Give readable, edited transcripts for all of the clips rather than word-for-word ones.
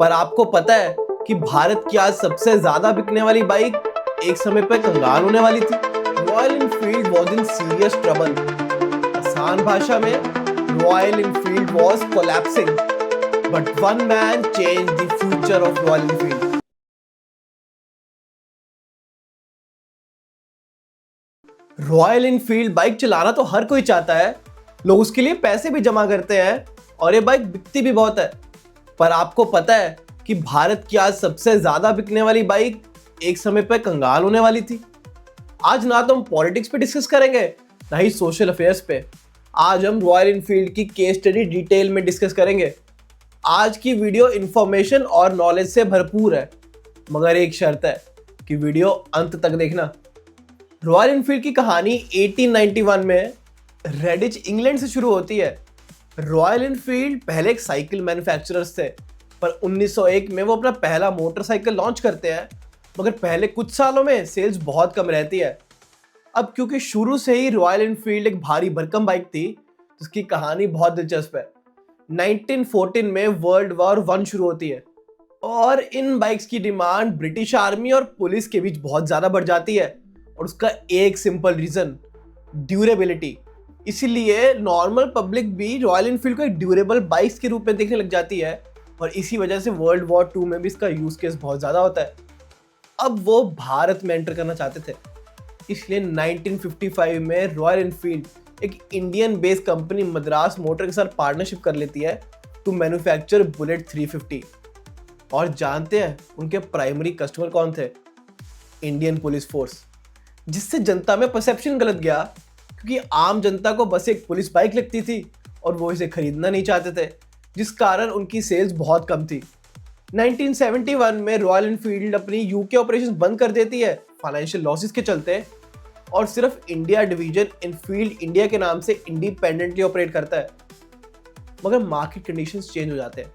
पर आपको पता है कि भारत की आज सबसे ज्यादा बिकने वाली बाइक एक समय पर कंगाल होने वाली थी। Royal Enfield was in serious trouble. आसान भाषा में, Royal Enfield was collapsing, but one man change the future of royal Enfield. Royal Enfield bike चलाना तो हर कोई चाहता है, लोग उसके लिए पैसे भी जमा करते हैं और ये बाइक बिकती भी बहुत है। पर आपको पता है कि भारत की आज सबसे ज्यादा बिकने वाली बाइक एक समय पर कंगाल होने वाली थी। आज ना तो हम पॉलिटिक्स पे डिस्कस करेंगे, ना ही सोशल अफेयर्स पे। आज हम रॉयल एनफील्ड की केस स्टडी डिटेल में डिस्कस करेंगे। आज की वीडियो इंफॉर्मेशन और नॉलेज से भरपूर है, मगर एक शर्त है कि वीडियो अंत तक देखना। रॉयल एनफील्ड की कहानी 1891 में रेडिच इंग्लैंड से शुरू होती है। रॉयल एनफील्ड पहले एक साइकिल मैन्युफैक्चरर्स थे, पर 1901 में वो अपना पहला मोटरसाइकिल लॉन्च करते हैं, मगर पहले कुछ सालों में सेल्स बहुत कम रहती है। अब क्योंकि शुरू से ही रॉयल एनफील्ड एक भारी भरकम बाइक थी, तो उसकी कहानी बहुत दिलचस्प है। 1914 में वर्ल्ड वॉर 1 शुरू होती है और इन बाइक्स की डिमांड ब्रिटिश आर्मी और पुलिस के बीच बहुत ज़्यादा बढ़ जाती है, और उसका एक सिंपल रीज़न, ड्यूरेबिलिटी। इसीलिए नॉर्मल पब्लिक भी रॉयल एनफील्ड को एक ड्यूरेबल बाइक्स के रूप में देखने लग जाती है, और इसी वजह से वर्ल्ड वॉर 2 में भी इसका यूज़ केस बहुत ज़्यादा होता है। अब वो भारत में एंटर करना चाहते थे, इसलिए 1955 में रॉयल एनफील्ड एक Indian based company Madras motor के साथ पार्टनरशिप कर लेती है टू मैन्युफैक्चर बुलेट 350। और जानते हैं उनके प्राइमरी कस्टमर कौन थे? Indian police force. जिससे जनता में परसेप्शन गलत गया, क्योंकि आम जनता को बस एक पुलिस बाइक लगती थी और वो इसे खरीदना नहीं चाहते थे, जिस कारण उनकी सेल्स बहुत कम थी। 1971 में रॉयल एनफील्ड अपनी यूके ऑपरेशन बंद कर देती है फाइनेंशियल लॉसेस के चलते, और सिर्फ इंडिया डिवीजन एनफील्ड इंडिया के नाम से इंडिपेंडेंटली ऑपरेट करता है। मगर मार्केट कंडीशंस चेंज हो जाते हैं।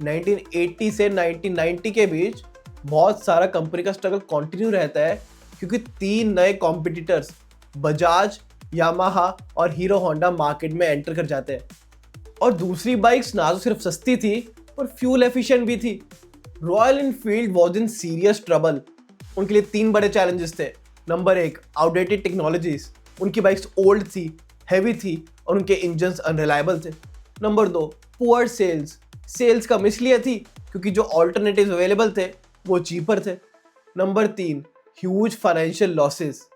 1980 से 1990 के बीच बहुत सारा कंपनी का स्ट्रगल कंटिन्यू रहता है, क्योंकि 3 नए कॉम्पिटिटर्स बजाज, यामाहा और हीरो होंडा मार्केट में एंटर कर जाते हैं। और दूसरी बाइक्स ना तो सिर्फ सस्ती थी और फ्यूल एफिशिएंट भी थी। Royal Enfield was in serious trouble. उनके लिए 3 बड़े चैलेंजेस थे। Number 1, outdated technologies. उनकी बाइक्स ओल्ड थी, हैवी थी और उनके इंजन्स अनरिलायबल थे। Number 2, poor sales. सेल्स कम इसलिए थी क्योंकि जो ऑल्टरनेटिव्स अवेलेबल थे वो चीपर थे। Number 3, huge financial losses.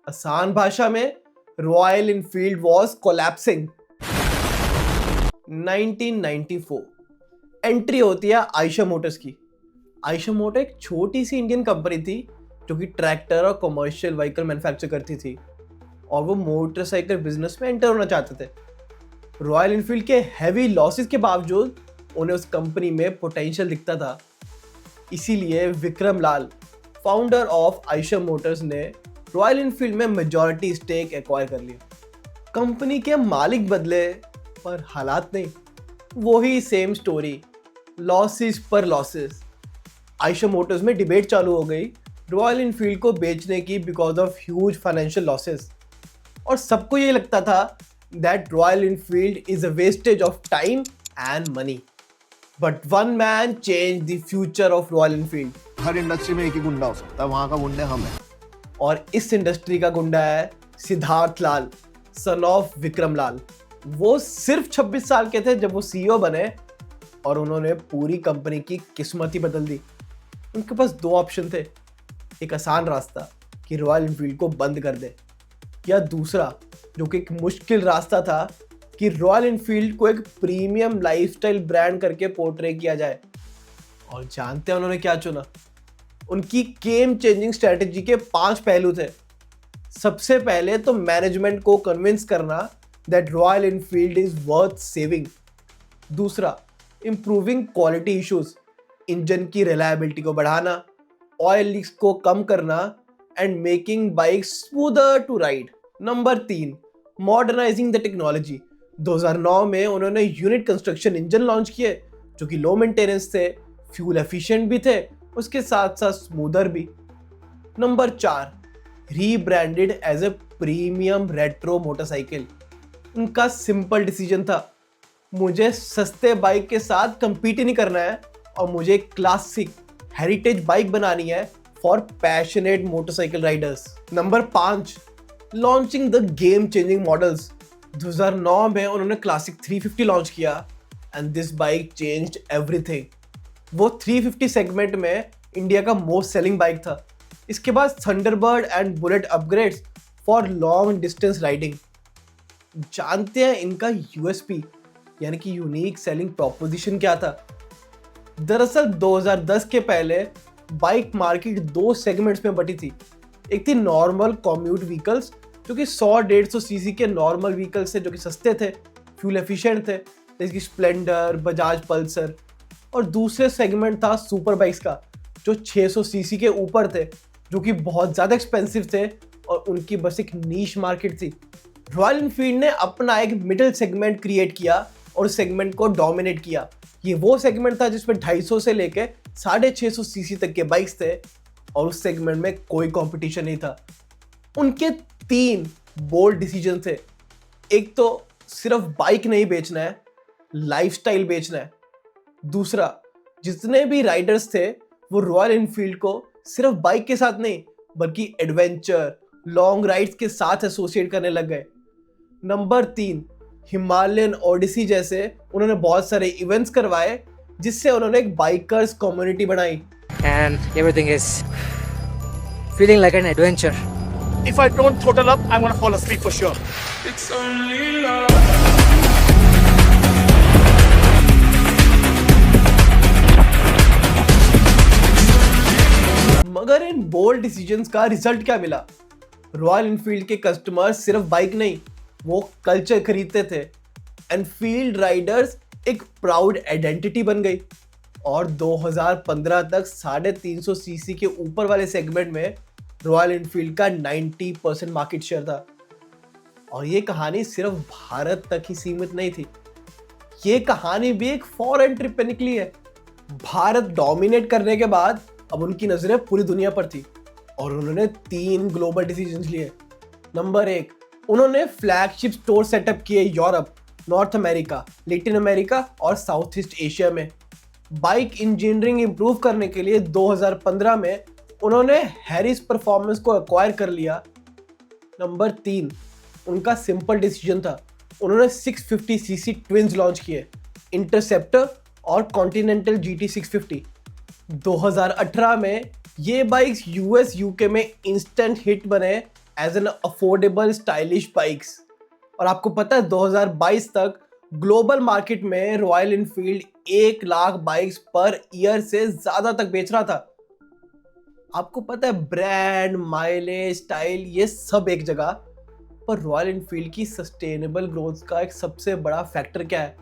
आसान भाषा में, Royal Enfield was collapsing. 1994 entry होती है आयशा मोटर्स की। आयशा मोटर एक छोटी सी इंडियन कंपनी थी जो कि ट्रैक्टर और कमर्शियल व्हीकल मैन्युफैक्चर करती थी, और वो मोटरसाइकिल बिजनेस में एंटर होना चाहते थे। रॉयल एनफील्ड के हैवी लॉसेस के बावजूद उन्हें उस कंपनी में पोटेंशियल दिखता था। इसीलिए विक्रम लाल, फाउंडर ऑफ आयशा मोटर्स, ने रॉयल एनफील्ड में मेजॉरिटी स्टेक एक्वायर कर लिया। कंपनी के मालिक बदले पर हालात नहीं। वही सेम स्टोरी, लॉसेस पर लॉसेस। आयशा मोटर्स में डिबेट चालू हो गई रॉयल एनफील्ड को बेचने की because of huge financial losses, और सबको ये लगता था that Royal Enfield is a wastage of time and money. But one man change the future of royal Enfield. Her industry में एक ही गुंडा हो सकता है, वहां का गुंडा हम है। और इस इंडस्ट्री का गुंडा है सिद्धार्थ लाल, सन ऑफ विक्रम लाल। वो सिर्फ 26 साल के थे जब वो सीईओ बने, और उन्होंने पूरी कंपनी की किस्मत ही बदल दी। उनके पास 2 ऑप्शन थे, एक आसान रास्ता कि रॉयल एनफील्ड को बंद कर दे, या दूसरा जो कि एक मुश्किल रास्ता था कि रॉयल एनफील्ड को एक प्रीमियम लाइफस्टाइल ब्रांड करके पोर्ट्रे किया जाए। और जानते हैं उन्होंने क्या चुना? उनकी गेम चेंजिंग स्ट्रेटेजी के 5 पहलू थे। सबसे पहले तो मैनेजमेंट को कन्विंस करना that Royal Enfield is worth saving. दूसरा, इंप्रूविंग क्वालिटी इश्यूज, इंजन की रिलायबिलिटी को बढ़ाना, ऑयल लीक्स को कम करना and making bike smoother to ride. Number 3, modernising the technology. 2009 में उन्होंने यूनिट कंस्ट्रक्शन इंजन लॉन्च किए जो कि लो मेंटेनेंस थे, फ्यूल एफिशिएंट भी थे, उसके साथ साथ स्मूदर भी। Number 4, rebranded as a premium retro motorcycle. उनका सिंपल डिसीजन था, मुझे सस्ते बाइक के साथ कंपीट ही नहीं करना है और मुझे क्लासिक हेरिटेज बाइक बनानी है for passionate motorcycle Riders. Number 5, launching the game changing models. 2009 में उन्होंने क्लासिक 350 लॉन्च किया and this bike changed everything. वो 350 सेगमेंट में इंडिया का मोस्ट सेलिंग बाइक था। इसके बाद Thunderbird and bullet upgrades for long distance riding. जानते हैं इनका यूएसपी यानी कि यूनिक सेलिंग प्रोपोजिशन क्या था? दरअसल 2010 के पहले बाइक मार्केट 2 सेगमेंट्स में बटी थी। एक थी नॉर्मल कॉम्यूट व्हीकल्स जो कि 100-150 सीसी के नॉर्मल व्हीकल्स थे जो कि सस्ते थे, फ्यूल एफिशिएंट थे, जैसे कि स्प्लेंडर, बजाज पल्सर। और दूसरे सेगमेंट था सुपर बाइक्स का जो 600 सीसी के ऊपर थे, जो कि बहुत ज़्यादा एक्सपेंसिव थे और उनकी बस एक नीश मार्केट थी। रॉयल एनफील्ड ने अपना एक मिडिल सेगमेंट क्रिएट किया और उस सेगमेंट को डोमिनेट किया। ये वो सेगमेंट था जिसमें 250 से लेके 650 सीसी तक के बाइक्स थे और उस सेगमेंट में कोई कंपटीशन नहीं था। उनके 3 बोल्ड डिसीजन थे। एक तो सिर्फ बाइक नहीं बेचना है, लाइफस्टाइल बेचना है। दूसरा, जितने भी राइडर्स थे वो रॉयल एनफील्ड को सिर्फ बाइक के साथ नहीं बल्कि एडवेंचर, लॉन्ग राइड्स के साथ एसोसिएट करने लग गए। नंबर 3, हिमालयन ओडिसी जैसे उन्होंने बहुत सारे इवेंट्स करवाए जिससे उन्होंने एक बाइकर्स कम्युनिटी बनाई। And everything is feeling like an adventure. If I don't throttle up, I'm gonna fall asleep for sure. It's only love. मगर इन बोल्ड डिसीजंस का रिजल्ट क्या मिला? रॉयल एनफील्ड के कस्टमर सिर्फ बाइक नहीं, वो culture खरीदते थे। एनफील्ड राइडर्स एक प्राउड आइडेंटिटी बन गई और 2015 तक 350 सीसी के ऊपर वाले सेगमेंट में रॉयल एनफील्ड का 90% मार्केट शेयर था। और ये कहानी सिर्फ भारत तक ही सीमित नहीं थी, ये कहानी भी एक फॉरेन ट्रिप पे निकली है। भारत डोमिनेट करने के बाद अब उनकी नजरें पूरी दुनिया पर थी और उन्होंने 3 ग्लोबल डिसीजंस लिए। नंबर 1, उन्होंने फ्लैगशिप स्टोर सेटअप किए Europe, north America, Latin America और साउथ ईस्ट एशिया में। बाइक इंजीनियरिंग इंप्रूव करने के लिए 2015 में उन्होंने हैरिस परफॉर्मेंस को एक्वायर कर लिया। नंबर 3, उनका सिंपल डिसीजन था, उन्होंने 650 सीसी ट्विंस लॉन्च किए, इंटरसेप्टर और कॉन्टिनेंटल GT 650। 2018 में ये बाइक्स यूएस यूके में इंस्टेंट हिट बने as an affordable stylish bikes. और आपको पता है 2022 तक ग्लोबल मार्केट में Royal Enfield 1 lakh bikes per year से ज़्यादा तक बेच रहा था। आपको पता है ब्रांड, माइलेज, स्टाइल ये सब एक जगह, पर रॉयल एनफील्ड की सस्टेनेबल ग्रोथ का एक सबसे बड़ा फैक्टर क्या है?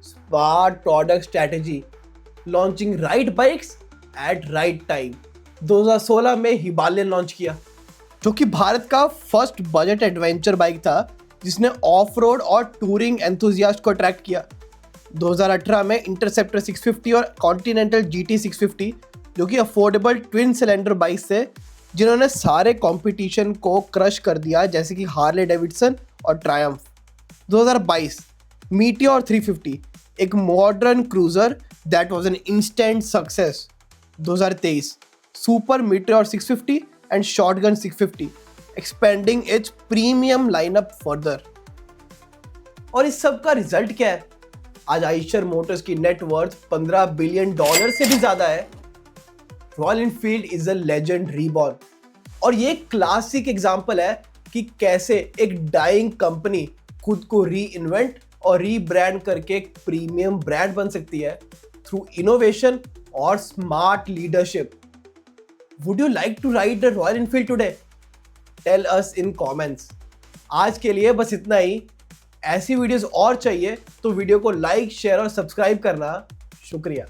Smart product strategy, launching right bikes at right time. 2016 में हिमालयन लॉन्च किया जो कि भारत का फर्स्ट बजट एडवेंचर बाइक था जिसने ऑफ रोड और टूरिंग एंथुजियास्ट को अट्रैक्ट किया। 2018 में इंटरसेप्टर 650 और कॉन्टिनेंटल GT 650 जो कि अफोर्डेबल ट्विन सिलेंडर बाइक्स थे जिन्होंने सारे कंपटीशन को क्रश कर दिया जैसे कि हार्ले डेविडसन और ट्रायम्फ। 2022 मीटियोर 350, एक modern cruiser that was an instant success. 2023 super meteor 650 and shotgun 650, expanding it's premium lineup further. और इस सब का रिजल्ट क्या है? आज आइशर मोटर्स की नेटवर्थ $15 बिलियन से भी ज्यादा है। Royal Enfield is a legend reborn और ये क्लासिक एग्जांपल है कि कैसे एक डाइंग कंपनी खुद को री इन्वेंट और रीब्रांड करके एक प्रीमियम ब्रांड बन सकती है थ्रू इनोवेशन और smart leadership. Would you like to ride the Royal Enfield today? Tell us in comments. आज के लिए बस इतना ही। ऐसी वीडियोस और चाहिए तो वीडियो को लाइक, शेयर और सब्सक्राइब करना। शुक्रिया।